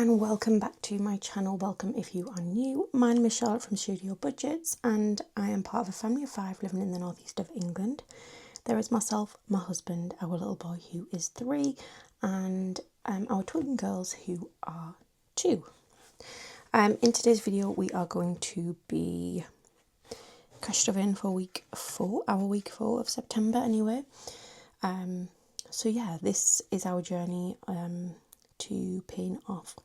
and welcome back to my channel. Welcome if you are new. My name is Charlotte from Studio Budgets and I am part of a family of 5 living in the northeast of England. There is myself, my husband, our little boy who is 3 and our twin girls who are 2. In today's video we are going to be cash stuffing for our week 4 of September anyway. So yeah, this is our journey to paying off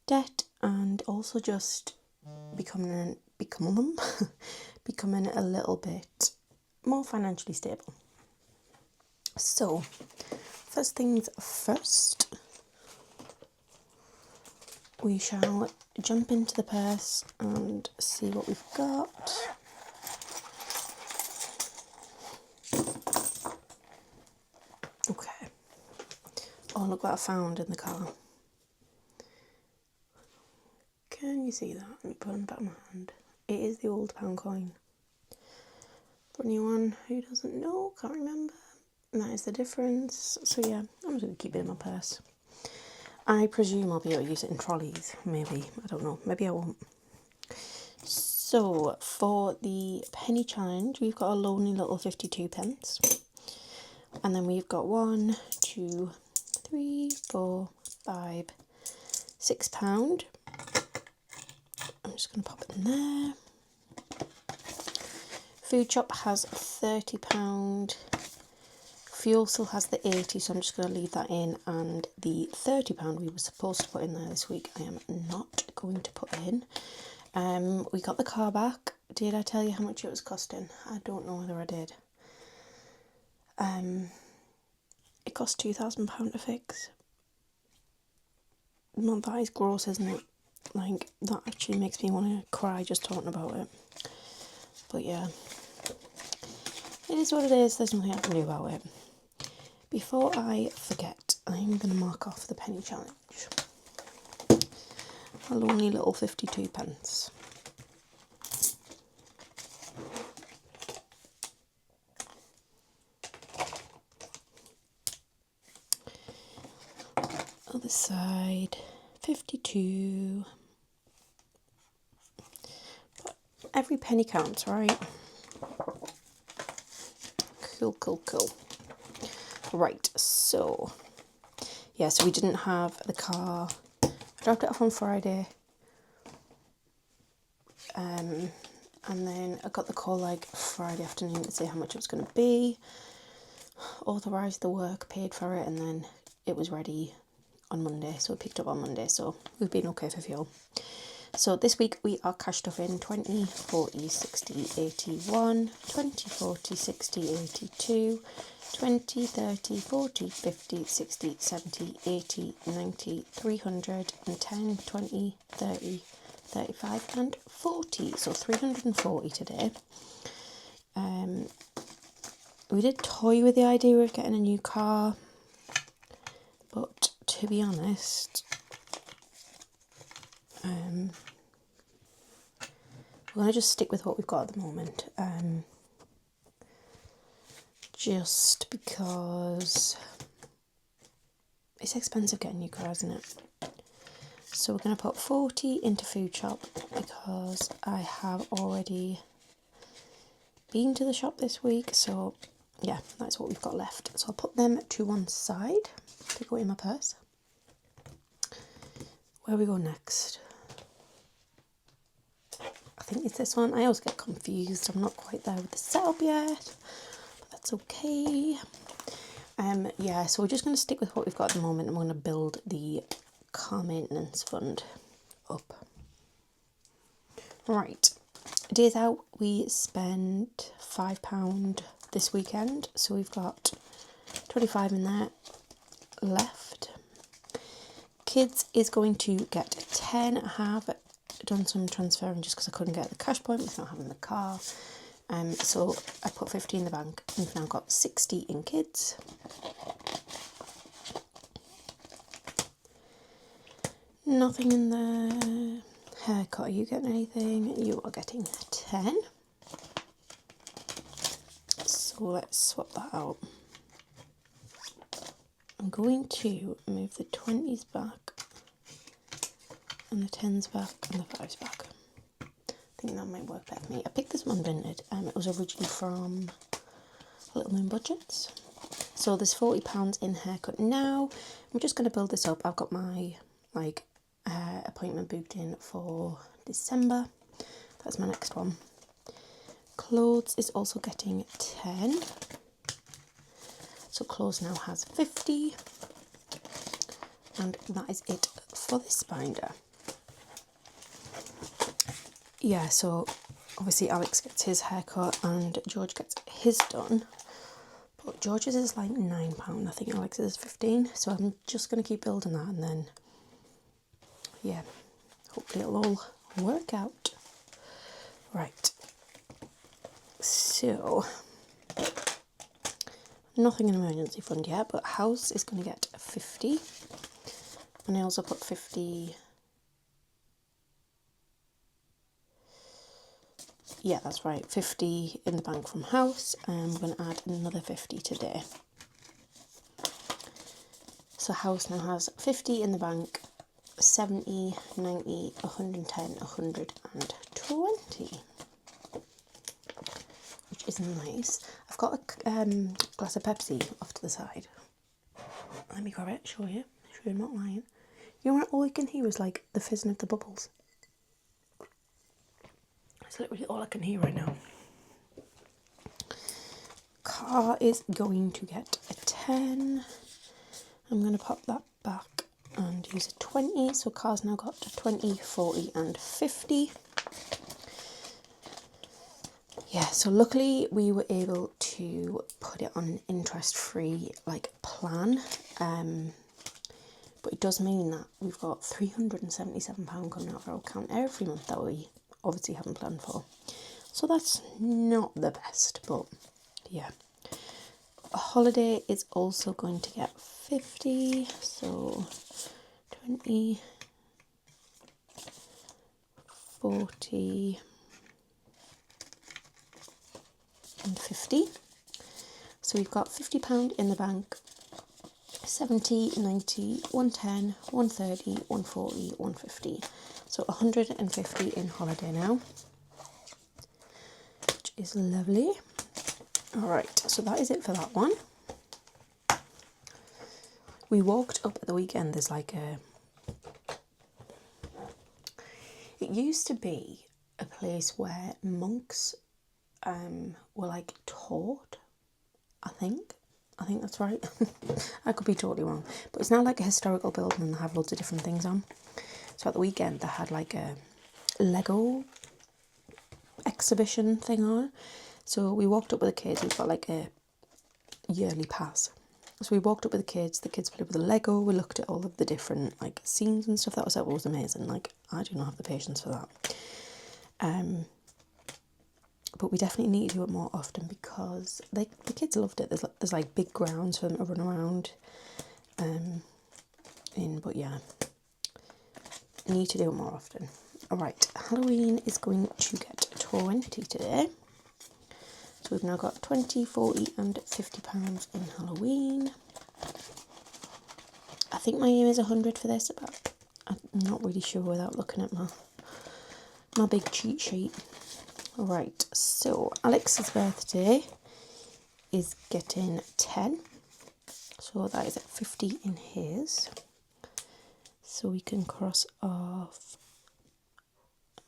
debt and also just becoming a little bit more financially stable. So first things first, we shall jump into the purse and see what we've got. Okay. Oh, look what I found in the car. Can you see that? Let me put it in the back of my hand. It is the old pound coin. For anyone who doesn't know, can't remember, and that is the difference. So yeah, I'm just going to keep it in my purse. I presume I'll be able to use it in trolleys, maybe. I don't know, maybe I won't. So for the penny challenge, we've got a lonely little 52 pence. And then we've got 1, 2, 3, 4, 5, £6. I'm just going to pop it in there. Food shop has £30. Fuel still has the 80, so I'm just going to leave that in. And the £30 we were supposed to put in there this week, I am not going to put in. We got the car back. Did I tell you how much it was costing? I don't know whether I did. It cost £2,000 to fix. Well, that is gross, isn't it? Like, that actually makes me want to cry just talking about it. But yeah, it is what it is. There's nothing I can do about it. Before I forget, I'm going to mark off the penny challenge. A lonely little 52 pence. Other side, 52. But every penny counts, right? Cool. Right, so yeah, so we didn't have the car. I dropped it off on Friday. And then I got the call like Friday afternoon to say how much it was going to be. Authorised the work, paid for it, and then it was ready on Monday, so we picked up on Monday, so we've been okay for fuel. So this week we are cash stuffing 20, 40, 60, 81, 20, 40, 60, 82, 20, 30, 40, 50, 60, 70, 80, 90, 310, 20, 30, 35 and 40. So 340 today. We did toy with the idea of getting a new car, but to be honest, we're going to just stick with what we've got at the moment. Just because it's expensive getting new cars, isn't it? So we're going to put 40 into food shop because I have already been to the shop this week. So yeah, that's what we've got left. So I'll put them to one side to go in my purse. Where we go next? I think it's this one. I always get confused. I'm not quite there with the setup yet, but that's okay. Yeah, so we're just going to stick with what we've got at the moment and we're going to build the car maintenance fund up. Right, days out, we spent £5 this weekend, so we've got 25 in there left. Kids is going to get 10. I have done some transferring just because I couldn't get the cash point with not having the car. So I put 50 in the bank. We've now got 60 in kids. Nothing in there. Haircut, are you getting anything? You are getting 10. So let's swap that out. I'm going to move the 20s back and the 10's back and the 5's back. I think that might work better for me. I picked this one Vinted. It was originally from Little Moon Budgets. So there's £40 in haircut now. I'm just going to build this up. I've got my appointment booked in for December. That's my next one. Clothes is also getting 10. So clothes now has 50. And that is it for this binder. Yeah, so obviously Alex gets his haircut and George gets his done. But George's is like £9. I think Alex's is 15. So I'm just going to keep building that, and then, yeah, hopefully it'll all work out. Right. So, nothing in emergency fund yet, but house is going to get 50. And I also put 50... Yeah, that's right, 50 in the bank from house, and I'm going to add another 50 today. So house now has 50 in the bank, 70, 90, 110, 120, which is nice. I've got a glass of Pepsi off to the side. Let me grab it, show you I'm not lying. You know what, all I can hear is like the fizzing of the bubbles. That's literally all I can hear right now. Car is going to get a 10. I'm going to pop that back and use a 20. So car's now got a 20, 40 and 50. Yeah, so luckily we were able to put it on an interest-free plan. But it does mean that we've got £377 coming out of our account every month that we obviously haven't planned for. So that's not the best, but yeah. A holiday is also going to get 50, so 20, 40 and 50. So we've got £50 in the bank, 70, 90, 110, 130, 140, 150. So 150 in holiday now, which is lovely. Alright, so that is it for that one. We walked up at the weekend, there's like a... It used to be a place where monks were like taught, I think that's right. I could be totally wrong. But it's now like a historical building and they have loads of different things on. So at the weekend they had like a Lego exhibition thing on. So we walked up with the kids. We've got like a yearly pass. So we walked up with the kids played with the Lego. We looked at all of the different like scenes and stuff. That was amazing. Like, I do not have the patience for that. But we definitely need to do it more often because the kids loved it. There's like big grounds for them to run around in. But yeah, need to do it more often. Alright, Halloween is going to get 20 today. So we've now got 20, 40 and £50 in Halloween. I think my aim is 100 for this, but I'm not really sure without looking at my big cheat sheet. Alright, so Alex's birthday is getting 10. So that is at 50 in his. So we can cross off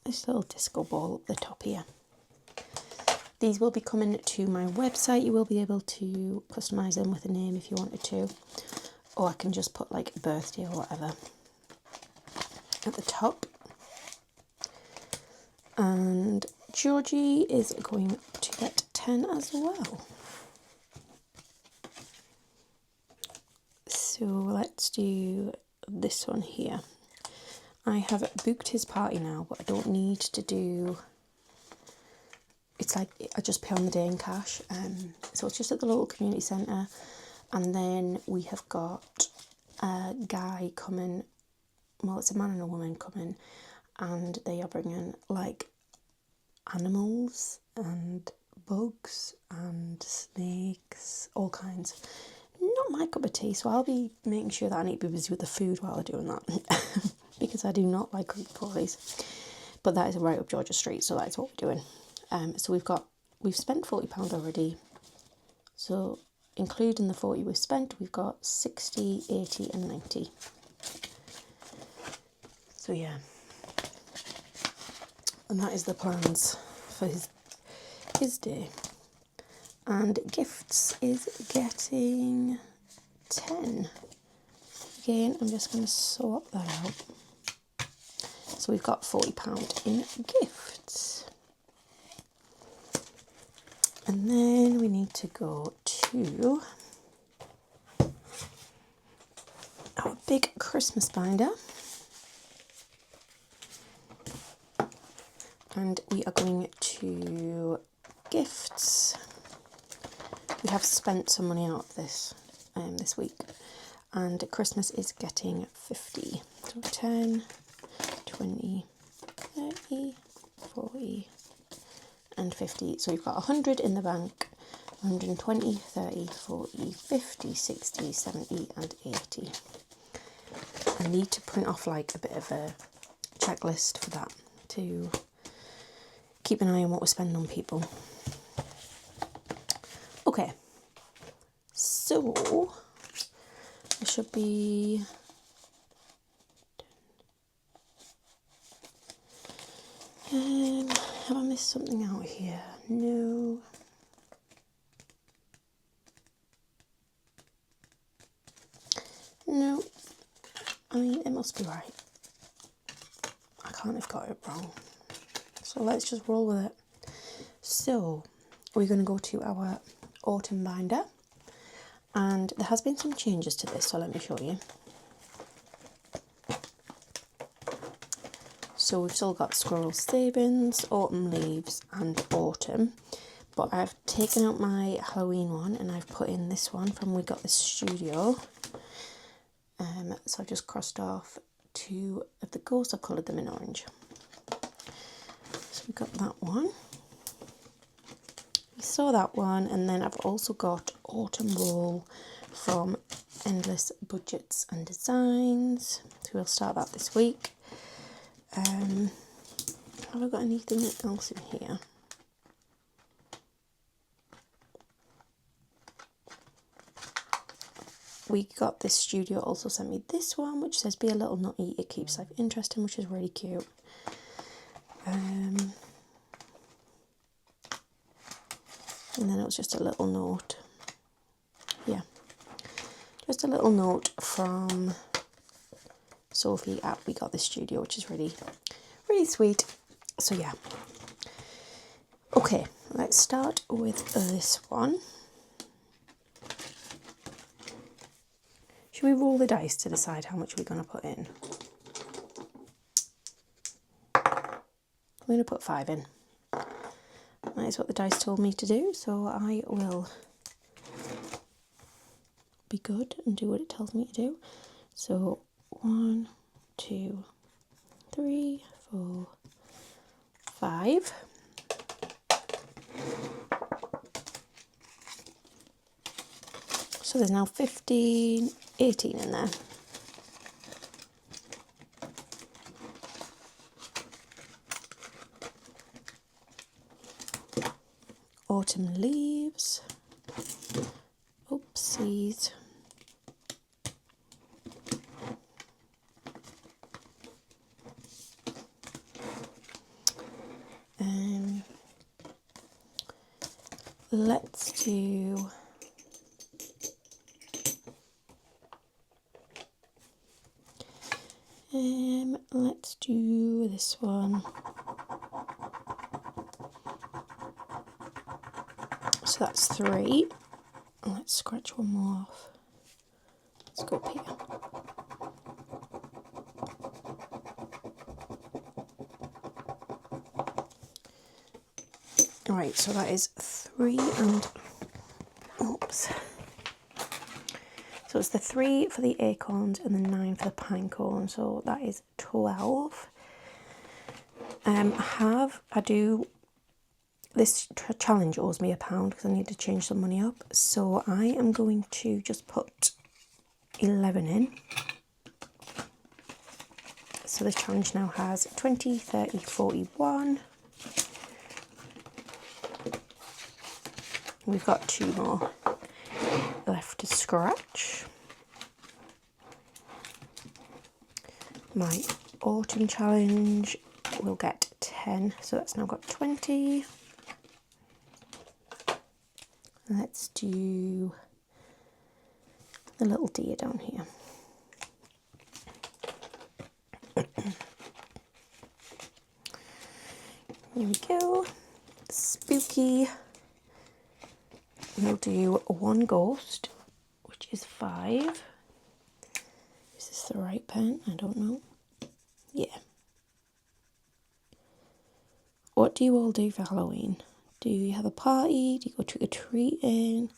this little disco ball up the top here. These will be coming to my website. You will be able to customise them with a name if you wanted to. Or I can just put like birthday or whatever at the top. And Georgie is going to get 10 as well. So let's do this one here. I have booked his party now, but I don't need to do... It's like I just pay on the day in cash. So it's just at the local community centre. And then we have got a guy coming, well, it's a man and a woman coming, and they are bringing like animals and bugs and snakes, all kinds. Not my cup of tea, so I'll be making sure that I need to be busy with the food while they're doing that. because I do not like creepy crawlies. But that is right up Georgia Street, so that's what we're doing. So we've spent £40 already. So including the 40 we've spent, we've got 60, 80 and 90. So yeah. And that is the plans for his day. And gifts is getting 10. Again, I'm just going to sort that out. So we've got £40 in gifts. And then we need to go to our big Christmas binder. And we are going to gifts. We have spent some money out of this this week. And Christmas is getting 50. So 10, 20, 30, 40 and 50. So we've got 100 in the bank, 120, 30, 40, 50, 60, 70 and 80. I need to print off like a bit of a checklist for that to keep an eye on what we're spending on people. Okay, so it should be have I missed something out here? No. No. I mean, it must be right. I can't have got it wrong. So let's just roll with it. So we're going to go to our autumn binder. And there has been some changes to this, so let me show you. So we've still got squirrel savings, autumn leaves and autumn. But I've taken out my Halloween one and I've put in this one from We Got This Studio. So I've just crossed off 2 of the ghosts. I've coloured them in orange. So we've got that one. We saw that one, and then I've also got Autumn Roll from Endless Budgets and Designs. So we'll start that this week. Have I got anything else in here? We Got This Studio also sent me this one, which says be a little nutty, it keeps life interesting, which is really cute. And then it was just a little note. Yeah, just a little note from Sophie at We Got This Studio, which is really, really sweet. So yeah. Okay, let's start with this one. Should we roll the dice to decide how much we're going to put in? I'm going to put 5 in. That is what the dice told me to do, so I will be good and do what it tells me to do. So 1, 2, 3, 4, 5. So there's now 15, 18 in there. Autumn leaves. Oopsies. Let's do let's do this one. So that's 3. Let's scratch one more off. Let's go up here. Right, so that is 3 and oops. So it's the 3 for the acorns and the 9 for the pine cone. So that is 12. This challenge owes me £1 because I need to change some money up. So I am going to just put 11 in. So this challenge now has 20, 30, 41. We've got 2 more left to scratch. My autumn challenge will get 10, so that's now got 20. Let's do the little deer down here. Here we go. Spooky. We'll do 1 ghost, which is 5. Is this the right pen? I don't know. Yeah. What do you all do for Halloween? Do you have a party? Do you go trick-or-treating?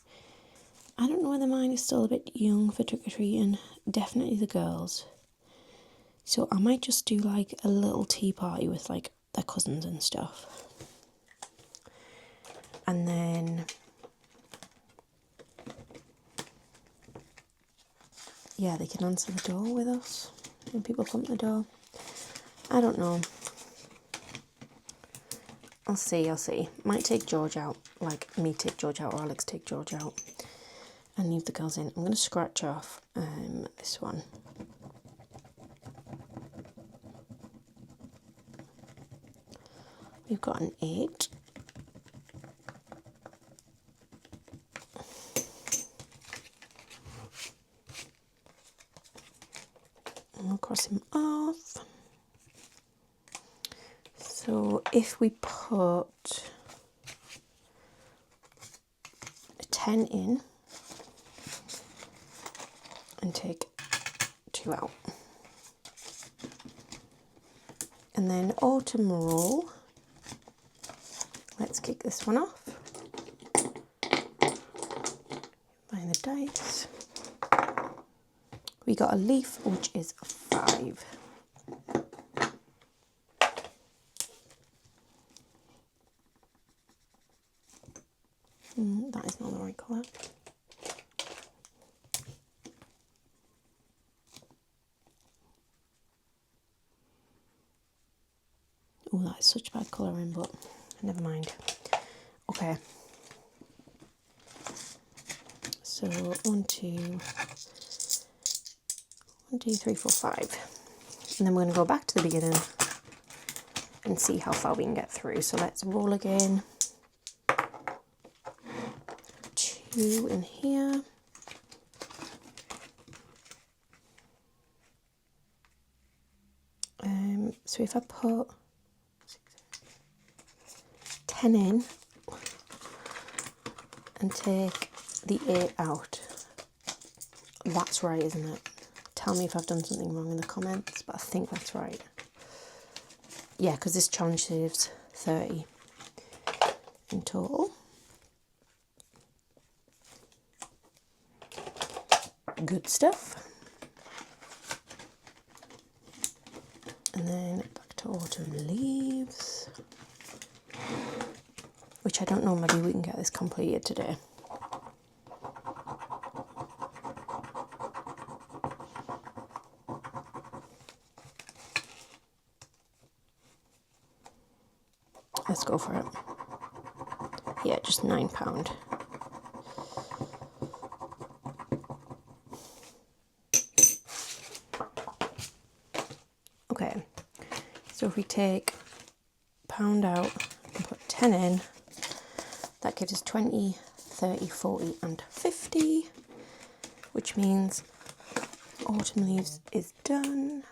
I don't know whether mine is still a bit young for trick-or-treating. Definitely the girls. So I might just do like a little tea party with like their cousins and stuff. And then, yeah, they can answer the door with us when people come to the door. I don't know. I'll see. Might take George out, like me take George out or Alex take George out and leave the girls in. I'm going to scratch off this one. We've got an 8. And we'll cross him off. So if we put a 10 in and take 2 out. And then autumn roll. Let's kick this one off. Buying the dice. We got a leaf, which is 5. That is not the right colour. Oh, that is such bad colouring, but never mind. Okay. So 1, 2, 3, 4, 5. And then we're going to go back to the beginning and see how far we can get through. So let's roll again. 2 in here. So if I put 10 in and take the 8 out, that's right, isn't it? Tell me if I've done something wrong in the comments, but I think that's right. Yeah, because this challenge saves 30 in total. Good stuff. And then back to autumn leaves, which I don't know, maybe we can get this completed today. Let's go for it. Yeah, just £9. Okay, so if we take £1 out and put 10 in, that gives us 20, 30, 40 and 50, which means autumn leaves is done.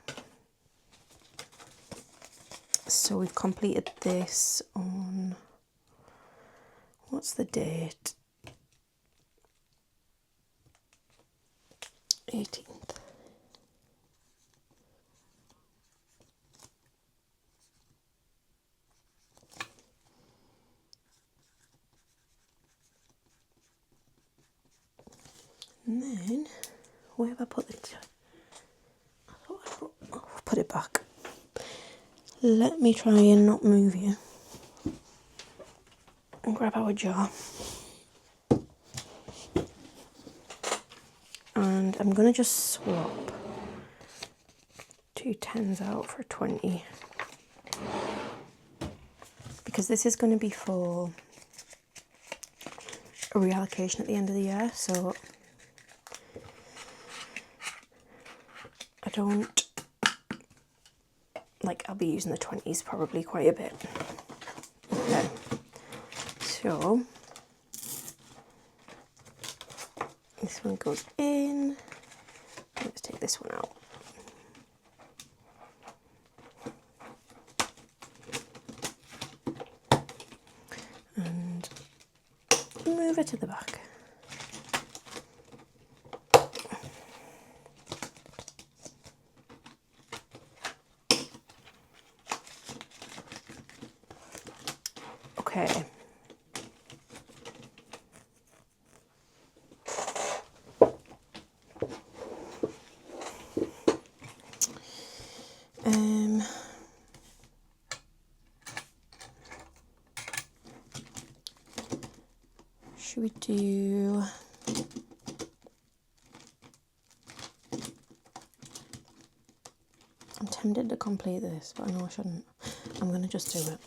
So we've completed this on, what's the date? 18th. And then, where have I put the... I thought I put it back. Let me try and not move you. And grab our jar. And I'm going to just swap 2 10s out for a 20. Because this is going to be for a reallocation at the end of the year, so I don't, like, I'll be using the 20s probably quite a bit. Okay, so this one goes in. Let's take this one out. And move it to the back. Okay. Should we do... I'm tempted to complete this, but I know I shouldn't. I'm going to just do it.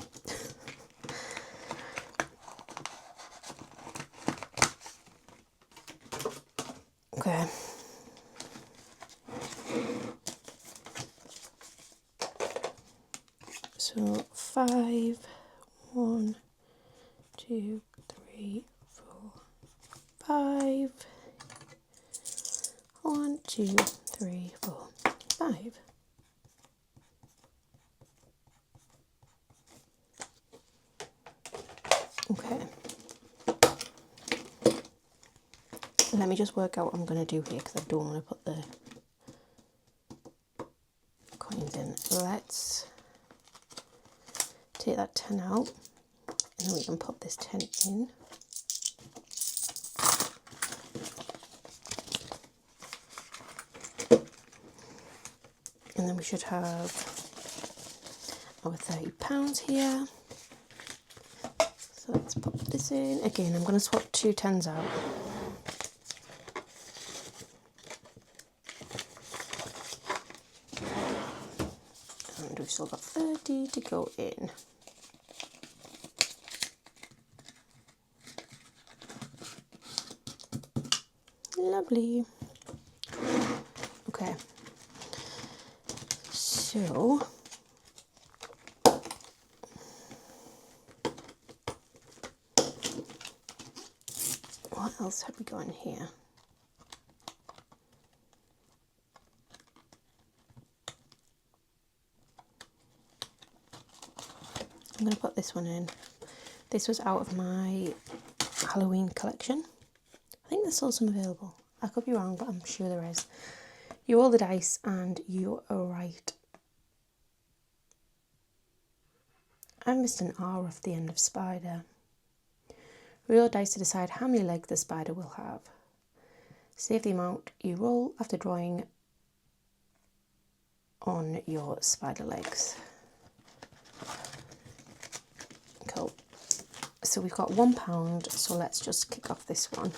Okay. So 5, 1, 2, 3, 4, 5. 1, 2, 3, 4, 5. Okay. Let me just work out what I'm going to do here because I don't want to put the coins in. Let's take that 10 out and then we can put this 10 in. And then we should have our £30 here. So let's pop this in. Again, I'm going to swap 2 10s out. And we've still got 30 to go in. Lovely. Okay. So what else have we got in here? I'm going to put this one in. This was out of my Halloween collection. I think there's still some available. I could be wrong, but I'm sure there is. You roll the dice and you are right. I missed an R off the end of spider. Roll dice to decide how many legs the spider will have. Save the amount you roll after drawing on your spider legs. Cool. So we've got £1, so let's just kick off this one.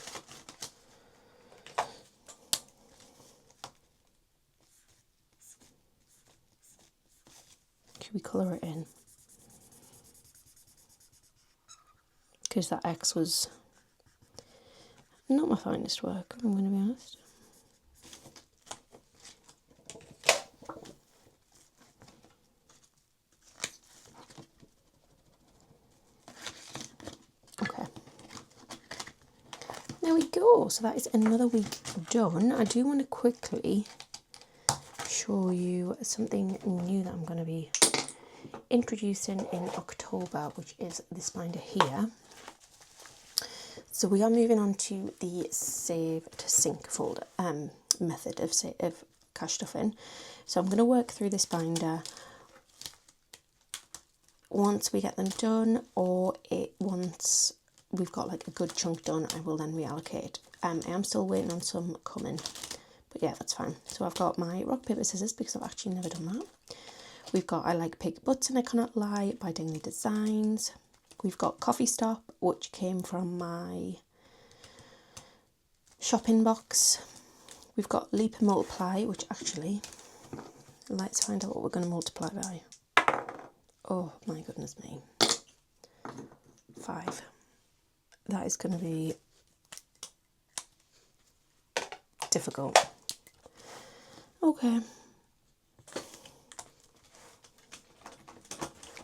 Should we colour it in? Because that X was not my finest work, I'm going to be honest. Okay. There we go. So that is another week done. I do want to quickly show you something new that I'm going to be introducing in October, which is this binder here. So we are moving on to the save to sync folder method of cash stuffing. So I'm going to work through this binder once we get them done, or once we've got like a good chunk done, I will then reallocate. I am still waiting on some coming, but yeah, that's fine. So I've got my rock, paper, scissors because I've actually never done that. We've got I Like Pig Butts and I Cannot Lie by Dingley Designs. We've got Coffee Stop, which came from my shopping box. We've got Leap and Multiply, which actually, Let's find out what we're going to multiply by. Oh my goodness me. 5. That is going to be difficult. Okay.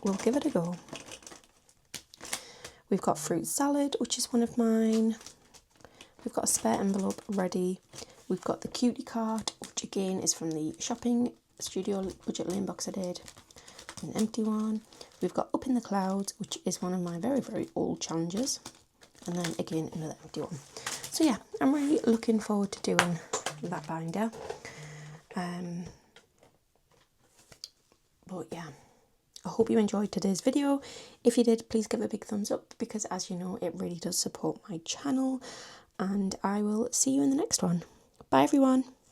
We'll give it a go. We've got fruit salad, which is one of mine. We've got a spare envelope ready. We've got the cutie card, which again is from the shopping studio budget lane box I did. An empty one. We've got Up in the Clouds, which is one of my very, very old challenges. And then again, another empty one. So yeah, I'm really looking forward to doing that binder. But yeah, I hope you enjoyed today's video. If you did, please give it a big thumbs up, because as you know, it really does support my channel. And I will see you in the next one. Bye everyone.